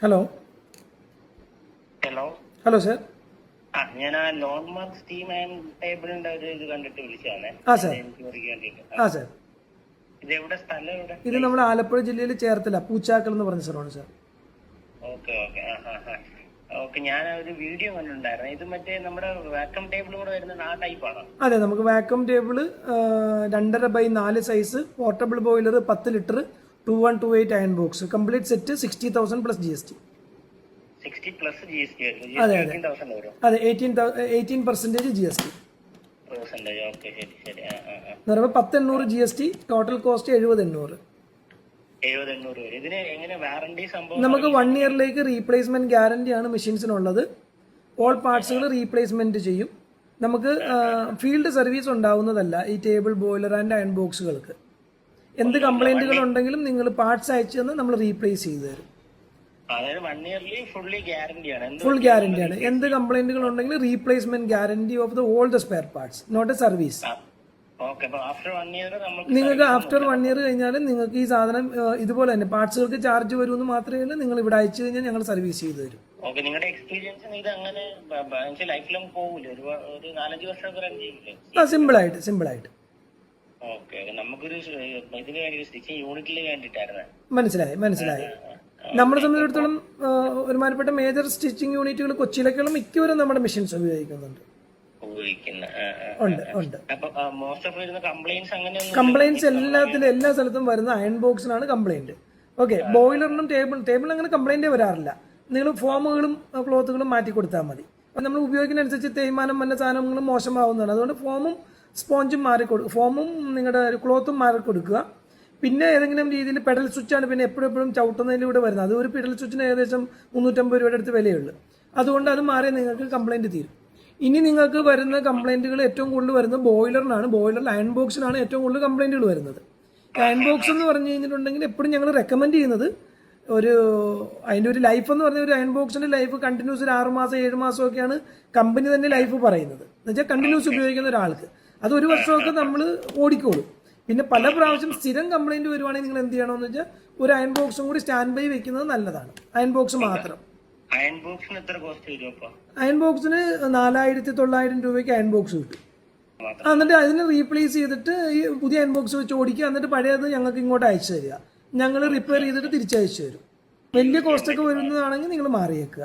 Hello hello hello sir. ഞാൻ ആ loan mark steam and ടേബിളിന്റെ ഒരു ഇത് കണ്ടിട്ട് വിളിച്ചതാണ്. സർ. സർ, ഇത് എവിടെ സ്ഥലം എവിടെ? ഇത് നമ്മുടെ ആലപ്പുഴ ജില്ലയിൽ ചേർത്തല പൂച്ചാക്കൽ എന്ന് പറഞ്ഞ സ്ഥലമാണ് സാർ. Okay okay okay. ഞാൻ ഒരു വീഡിയോ കണ്ടിട്ടുണ്ടായിരുന്നു. ഇത് മറ്റേ നമ്മുടെ വാക്വം ടേബിൾ കൂടെ വരുന്ന ആ ടൈപ്പാണോ? അതെ, നമുക്ക് vacuum table 2.5x4 size, portable boiler 10 litre, 2128 iron box, complete set 60,000 plus GST. 60 plus GST? അതെ അതെ അതെ, 18% GST. ഓക്കെ, ശരി ശരി. 10,800 GST, ടോട്ടൽ കോസ്റ്റ് 70,800. 70,800 വരും. ഇതിന് എങ്ങനെ വാറണ്ടി സംഭവം? നമുക്ക് 1 ഇയറിലേക്ക് റീപ്ലേസ്മെന്റ് ഗ്യാരണ്ടി ആണ് മെഷീൻസിനുള്ളത്. ഓൾ പാർട്സുകൾ റീപ്ലേസ്മെന്റ് ചെയ്യും. നമുക്ക് ഫീൽഡ് സർവീസ് ഉണ്ടാവുന്നതല്ല ഈ ടേബിൾ ബോയിലർ ആൻഡ് അയൺ ബോക്സുകൾക്ക്. എന്ത് കംപ്ലൈന്റുകൾ ഉണ്ടെങ്കിലും നിങ്ങൾ പാർട്സ് അയച്ചു തന്ന് നമ്മൾ റീപ്ലേസ് ചെയ്തു തരും. ഫുൾ ഗ്യാരണ്ടിയാണ്. എന്ത് കംപ്ലൈന്റുകൾ ഉണ്ടെങ്കിലും replacement guarantee of the all the spare parts, not a service. നിങ്ങൾക്ക് ആഫ്റ്റർ 1 ഇയർ കഴിഞ്ഞാൽ നിങ്ങൾക്ക് ഈ സാധനം ഇതുപോലെ തന്നെ പാർട്സുകൾക്ക് ചാർജ് വരുമെന്ന് മാത്രമേ ഉള്ളൂ. നിങ്ങൾ ഇവിടെ അയച്ചു കഴിഞ്ഞാൽ ഞങ്ങൾ സർവീസ് ചെയ്തു തരും. നിങ്ങളുടെ എക്സ്പീരിയൻസ് ഇത് അങ്ങനെ ലൈഫ് ലോങ് പോകില്ല? ഒരു 4-5 വർഷമൊക്കെ റൺ ചെയ്യില്ലേ? സിമ്പിൾ ആയിട്ട്. നമുക്കൊരു ഇതിന് വേണ്ടി സ്റ്റിച്ചിങ് യൂണിറ്റിൽ വേണ്ടിട്ടായിരുന്നു. മനസ്സിലായി. നമ്മളെ സംബന്ധിച്ചിടത്തോളം ഒരുമാനപ്പെട്ട മേജർ സ്റ്റിച്ചിങ് യൂണിറ്റുകൾ കൊച്ചിയിലേക്കുള്ള മിക്കവരും നമ്മുടെ മെഷീൻസ് ഉപയോഗിക്കുന്നുണ്ട്. കംപ്ലൈന്റ്സ് എല്ലാ സ്ഥലത്തും വരുന്ന അയൺ ബോക്സിനാണ് കംപ്ലൈന്റ്. ഓക്കെ, ബോയിലറിനും ടേബിൾ അങ്ങനെ കംപ്ലൈന്റേ വരാറില്ല. നിങ്ങൾ ഫോമുകളും ക്ലോത്തുകളും മാറ്റി കൊടുത്താൽ മതി. അപ്പം നമ്മൾ ഉപയോഗിക്കുന്ന അനുസരിച്ച് തേയ്മാനം വന്ന സാധനങ്ങളും മോശമാവുന്നതാണ്. അതുകൊണ്ട് ഫോമും സ്പോഞ്ചും ഫോമും നിങ്ങളുടെ ക്ലോത്തും മാറി കൊടുക്കുക. പിന്നെ ഏതെങ്കിലും രീതിയിൽ പെഡൽ സ്വിച്ചാണ് പിന്നെ എപ്പോഴും ചവിട്ടുന്നതിലൂടെ വരുന്നത്. അത് ഒരു പെഡൽ സ്വിച്ചിന് ഏകദേശം 350 രൂപയുടെ അടുത്ത് വിലയുള്ളൂ. അതുകൊണ്ട് അത് മാറി നിങ്ങൾക്ക് കംപ്ലൈന്റ് തീരും. ഇനി നിങ്ങൾക്ക് വരുന്ന കംപ്ലൈന്റുകൾ ഏറ്റവും കൂടുതൽ വരുന്നത് ബോയിലറിനാണ്. ബോയിലറിൽ അയൺ ബോക്സിനാണ് ഏറ്റവും കൂടുതൽ കംപ്ലൈന്റുകൾ വരുന്നത്. അയൺ ബോക്സ് എന്ന് പറഞ്ഞു കഴിഞ്ഞിട്ടുണ്ടെങ്കിൽ എപ്പോഴും ഞങ്ങൾ റെക്കമെൻഡ് ചെയ്യുന്നത് അതിൻ്റെ ഒരു ലൈഫ് എന്ന് പറഞ്ഞാൽ ഒരു അയൺ ബോക്സിന്റെ ലൈഫ് കണ്ടിന്യൂസ് ഒരു 6 മാസം 7 മാസമൊക്കെയാണ് കമ്പനി തന്നെ ലൈഫ് പറയുന്നത്. എന്നുവെച്ചാൽ കണ്ടിന്യൂസ് ഉപയോഗിക്കുന്ന ഒരാൾക്ക് അത് 1 വർഷമൊക്കെ നമ്മൾ ഓടിക്കോളും. പിന്നെ പല പ്രാവശ്യം സ്ഥിരം കംപ്ലൈന്റ് വരുവാണെങ്കിൽ നിങ്ങൾ എന്ത് ചെയ്യണമെന്ന് വെച്ചാൽ ഒരു അയൺ ബോക്സും കൂടി സ്റ്റാൻഡ് ബൈ വെക്കുന്നത് നല്ലതാണ്. അയൺ ബോക്സ് മാത്രം. അയൺ ബോക്സിന് എത്ര കോസ്റ്റ് വരും? അയൺ ബോക്സിന് 4,900 രൂപയ്ക്ക് അയൺ ബോക്സ് കിട്ടും. എന്നിട്ട് അതിന് റീപ്ലേസ് ചെയ്തിട്ട് ഈ പുതിയ അയൺ ബോക്സ് വെച്ച് ഓടിക്കുക. എന്നിട്ട് പഴയത് ഞങ്ങൾക്ക് ഇങ്ങോട്ട് അയച്ചു തരിക. ഞങ്ങൾ റിപ്പയർ ചെയ്തിട്ട് തിരിച്ചയച്ചു തരും. വലിയ കോസ്റ്റ് ഒക്കെ വരുന്നതാണെങ്കിൽ നിങ്ങൾ മാറിയേക്കുക.